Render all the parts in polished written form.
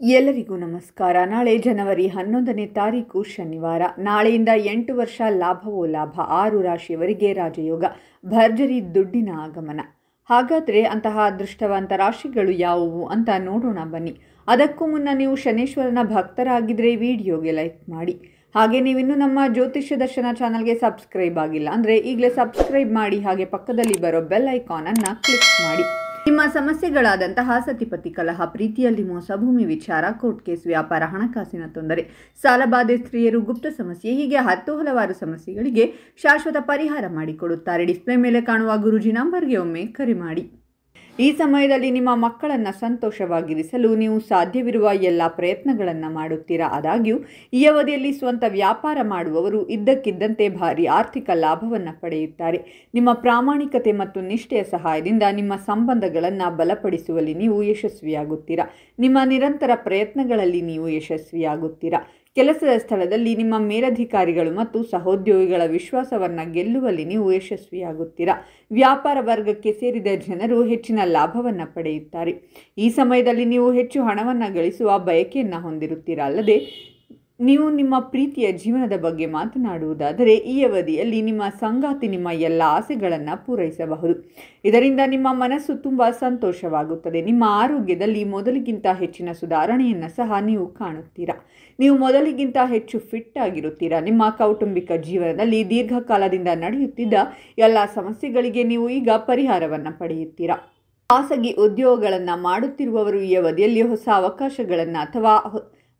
ಎಲ್ಲರಿಗೂ ನಮಸ್ಕಾರ. ನಾಳೆ ಜನವರಿ 11ನೇ ತಾರೀಕು ಶನಿವಾರ. ನಾಳೆಯಿಂದ 8 ವರ್ಷ ಲಾಭವೋ ಲಾಭ. 6 ರಾಶಿಯವರಿಗೆ ರಾಜಯೋಗ, ಭರ್ಜರಿ ದುಡ್ಡಿನ ಆಗಮನ. ಹಾಗಾದರೆ ಅಂತಹ ಅದೃಷ್ಟವಂತ ರಾಶಿಗಳು ಯಾವುವು ಅಂತ ನೋಡೋಣ ಬನ್ನಿ. ಅದಕ್ಕೂ ಮುನ್ನ ನೀವು ಶನೇಶ್ವರನ ಭಕ್ತರಾಗಿದ್ದರೆ ವಿಡಿಯೋಗೆ ಲೈಕ್ ಮಾಡಿ. ಹಾಗೆ ನೀವಿನ್ನೂ ನಮ್ಮ ಜ್ಯೋತಿಷ್ಯ ದರ್ಶನ ಚಾನಲ್ಗೆ ಸಬ್ಸ್ಕ್ರೈಬ್ ಆಗಿಲ್ಲ ಅಂದರೆ ಈಗಲೇ ಸಬ್ಸ್ಕ್ರೈಬ್ ಮಾಡಿ. ಹಾಗೆ ಪಕ್ಕದಲ್ಲಿ ಬರೋ ಬೆಲ್ ಐಕಾನನ್ನು ಕ್ಲಿಕ್ ಮಾಡಿ. ನಿಮ್ಮ ಸಮಸ್ಯೆಗಳಾದಂತಹ ಸತಿಪತಿ ಕಲಹ, ಪ್ರೀತಿಯಲ್ಲಿ ಮೋಸ, ಭೂಮಿ ವಿಚಾರ, ಕೋರ್ಟ್ ಕೇಸ್, ವ್ಯಾಪಾರ, ಹಣಕಾಸಿನ ತೊಂದರೆ, ಸಾಲಬಾಧೆ, ಸ್ತ್ರೀಯರು, ಗುಪ್ತ ಸಮಸ್ಯೆ, ಹೀಗೆ ಹಲವಾರು ಸಮಸ್ಯೆಗಳಿಗೆ ಶಾಶ್ವತ ಪರಿಹಾರ ಮಾಡಿಕೊಡುತ್ತಾರೆ. ಡಿಸ್ಪ್ಲೇ ಮೇಲೆ ಕಾಣುವ ಗುರೂಜಿ ನಂಬರ್ಗೆ ಒಮ್ಮೆ ಕರೆ ಮಾಡಿ. ಈ ಸಮಯದಲ್ಲಿ ನಿಮ್ಮ ಮಕ್ಕಳನ್ನು ಸಂತೋಷವಾಗಿರಿಸಲು ನೀವು ಸಾಧ್ಯವಿರುವ ಎಲ್ಲ ಪ್ರಯತ್ನಗಳನ್ನು ಮಾಡುತ್ತೀರಾ. ಆದಾಗ್ಯೂ ಈ ಅವಧಿಯಲ್ಲಿ ಸ್ವಂತ ವ್ಯಾಪಾರ ಮಾಡುವವರು ಇದ್ದಕ್ಕಿದ್ದಂತೆ ಭಾರಿ ಆರ್ಥಿಕ ಲಾಭವನ್ನು ಪಡೆಯುತ್ತಾರೆ. ನಿಮ್ಮ ಪ್ರಾಮಾಣಿಕತೆ ಮತ್ತು ನಿಷ್ಠೆಯ ಸಹಾಯದಿಂದ ನಿಮ್ಮ ಸಂಬಂಧಗಳನ್ನು ಬಲಪಡಿಸುವಲ್ಲಿ ನೀವು ಯಶಸ್ವಿಯಾಗುತ್ತೀರಾ. ನಿಮ್ಮ ನಿರಂತರ ಪ್ರಯತ್ನಗಳಲ್ಲಿ ನೀವು ಯಶಸ್ವಿಯಾಗುತ್ತೀರಾ. ಕೆಲಸದ ಸ್ಥಳದಲ್ಲಿ ನಿಮ್ಮ ಮೇಲಧಿಕಾರಿಗಳು ಮತ್ತು ಸಹೋದ್ಯೋಗಿಗಳ ವಿಶ್ವಾಸವನ್ನು ಗೆಲ್ಲುವಲ್ಲಿ ನೀವು ಯಶಸ್ವಿಯಾಗುತ್ತೀರಾ. ವ್ಯಾಪಾರ ವರ್ಗಕ್ಕೆ ಸೇರಿದ ಜನರು ಹೆಚ್ಚಿನ ಲಾಭವನ್ನು ಪಡೆಯುತ್ತಾರೆ. ಈ ಸಮಯದಲ್ಲಿ ನೀವು ಹೆಚ್ಚು ಹಣವನ್ನು ಗಳಿಸುವ ಬಯಕೆಯನ್ನು ಹೊಂದಿರುತ್ತೀರಾ. ಅಲ್ಲದೆ ನೀವು ನಿಮ್ಮ ಪ್ರೀತಿಯ ಜೀವನದ ಬಗ್ಗೆ ಮಾತನಾಡುವುದಾದರೆ ಈ ಅವಧಿಯಲ್ಲಿ ನಿಮ್ಮ ಸಂಗಾತಿ ನಿಮ್ಮ ಎಲ್ಲ ಆಸೆಗಳನ್ನು ಪೂರೈಸಬಹುದು. ಇದರಿಂದ ನಿಮ್ಮ ಮನಸ್ಸು ತುಂಬ ಸಂತೋಷವಾಗುತ್ತದೆ. ನಿಮ್ಮ ಆರೋಗ್ಯದಲ್ಲಿ ಮೊದಲಿಗಿಂತ ಹೆಚ್ಚಿನ ಸುಧಾರಣೆಯನ್ನು ಸಹ ನೀವು ಕಾಣುತ್ತೀರಾ. ನೀವು ಮೊದಲಿಗಿಂತ ಹೆಚ್ಚು ಫಿಟ್ ಆಗಿರುತ್ತೀರಾ. ನಿಮ್ಮ ಕೌಟುಂಬಿಕ ಜೀವನದಲ್ಲಿ ದೀರ್ಘಕಾಲದಿಂದ ನಡೆಯುತ್ತಿದ್ದ ಎಲ್ಲ ಸಮಸ್ಯೆಗಳಿಗೆ ನೀವು ಈಗ ಪರಿಹಾರವನ್ನು ಪಡೆಯುತ್ತೀರಾ. ಖಾಸಗಿ ಉದ್ಯೋಗಗಳನ್ನು ಮಾಡುತ್ತಿರುವವರು ಈ ಅವಧಿಯಲ್ಲಿ ಹೊಸ ಅವಕಾಶಗಳನ್ನು ಅಥವಾ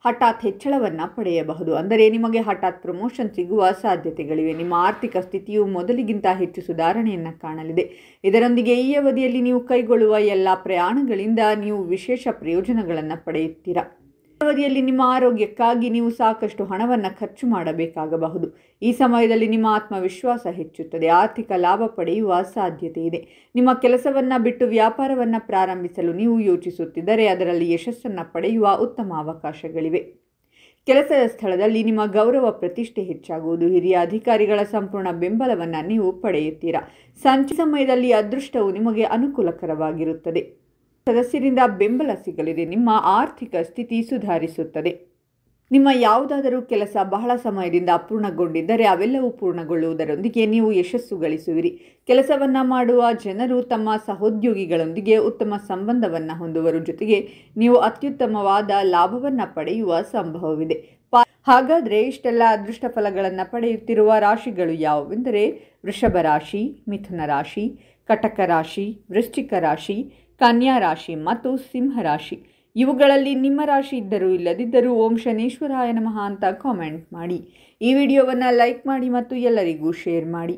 ಹಠಾತ್ ಹೆಚ್ಚಳವನ್ನು ಪಡೆಯಬಹುದು. ಅಂದರೆ ನಿಮಗೆ ಹಠಾತ್ ಪ್ರಮೋಷನ್ ಸಿಗುವ ಸಾಧ್ಯತೆಗಳಿವೆ. ನಿಮ್ಮ ಆರ್ಥಿಕ ಸ್ಥಿತಿಯು ಮೊದಲಿಗಿಂತ ಹೆಚ್ಚು ಸುಧಾರಣೆಯನ್ನು ಕಾಣಲಿದೆ. ಇದರೊಂದಿಗೆ ಈ ಅವಧಿಯಲ್ಲಿ ನೀವು ಕೈಗೊಳ್ಳುವ ಎಲ್ಲ ಪ್ರಯಾಣಗಳಿಂದ ನೀವು ವಿಶೇಷ ಪ್ರಯೋಜನಗಳನ್ನು ಪಡೆಯುತ್ತೀರಾ. ಈ ಅವಧಿಯಲ್ಲಿ ನಿಮ್ಮ ಆರೋಗ್ಯಕ್ಕಾಗಿ ನೀವು ಸಾಕಷ್ಟು ಹಣವನ್ನು ಖರ್ಚು ಮಾಡಬೇಕಾಗಬಹುದು. ಈ ಸಮಯದಲ್ಲಿ ನಿಮ್ಮ ಆತ್ಮವಿಶ್ವಾಸ ಹೆಚ್ಚುತ್ತದೆ. ಆರ್ಥಿಕ ಲಾಭ ಪಡೆಯುವ ಸಾಧ್ಯತೆ ಇದೆ. ನಿಮ್ಮ ಕೆಲಸವನ್ನು ಬಿಟ್ಟು ವ್ಯಾಪಾರವನ್ನು ಪ್ರಾರಂಭಿಸಲು ನೀವು ಯೋಚಿಸುತ್ತಿದ್ದರೆ ಅದರಲ್ಲಿ ಯಶಸ್ಸನ್ನು ಪಡೆಯುವ ಉತ್ತಮ ಅವಕಾಶಗಳಿವೆ. ಕೆಲಸದ ಸ್ಥಳದಲ್ಲಿ ನಿಮ್ಮ ಗೌರವ ಪ್ರತಿಷ್ಠೆ ಹೆಚ್ಚಾಗುವುದು. ಹಿರಿಯ ಅಧಿಕಾರಿಗಳ ಸಂಪೂರ್ಣ ಬೆಂಬಲವನ್ನು ನೀವು ಪಡೆಯುತ್ತೀರಾ. ಸಂಜೆ ಸಮಯದಲ್ಲಿ ಅದೃಷ್ಟವು ನಿಮಗೆ ಅನುಕೂಲಕರವಾಗಿರುತ್ತದೆ. ಸದಸ್ಯರಿಂದ ಬೆಂಬಲ ಸಿಗಲಿದೆ. ನಿಮ್ಮ ಆರ್ಥಿಕ ಸ್ಥಿತಿ ಸುಧಾರಿಸುತ್ತದೆ. ನಿಮ್ಮ ಯಾವುದಾದರೂ ಕೆಲಸ ಬಹಳ ಸಮಯದಿಂದ ಅಪೂರ್ಣಗೊಂಡಿದ್ದರೆ ಅವೆಲ್ಲವೂ ಪೂರ್ಣಗೊಳ್ಳುವುದರೊಂದಿಗೆ ನೀವು ಯಶಸ್ಸು ಗಳಿಸುವಿರಿ. ಕೆಲಸವನ್ನು ಮಾಡುವ ಜನರು ತಮ್ಮ ಸಹೋದ್ಯೋಗಿಗಳೊಂದಿಗೆ ಉತ್ತಮ ಸಂಬಂಧವನ್ನು ಹೊಂದುವರು. ಜೊತೆಗೆ ನೀವು ಅತ್ಯುತ್ತಮವಾದ ಲಾಭವನ್ನು ಪಡೆಯುವ ಸಂಭವವಿದೆ. ಹಾಗಾದರೆ ಇಷ್ಟೆಲ್ಲ ಅದೃಷ್ಟ ಫಲಗಳನ್ನು ಪಡೆಯುತ್ತಿರುವ ರಾಶಿಗಳು ಯಾವುವೆಂದರೆ ವೃಷಭ ರಾಶಿ, ಮಿಥುನ ರಾಶಿ, ಕಟಕ ರಾಶಿ, ವೃಶ್ಚಿಕ ರಾಶಿ, ಕನ್ಯಾ ರಾಶಿ ಮತ್ತು ಸಿಂಹ ರಾಶಿ. ಇವುಗಳಲ್ಲಿ ನಿಮ್ಮ ರಾಶಿ ಇದ್ದರೂ ಇಲ್ಲದಿದ್ದರೂ ಓಂ ಶನೇಶ್ವರಾಯ ನಮಃ ಅಂತ ಕಾಮೆಂಟ್ ಮಾಡಿ. ಈ ವಿಡಿಯೋವನ್ನು ಲೈಕ್ ಮಾಡಿ ಮತ್ತು ಎಲ್ಲರಿಗೂ ಶೇರ್ ಮಾಡಿ.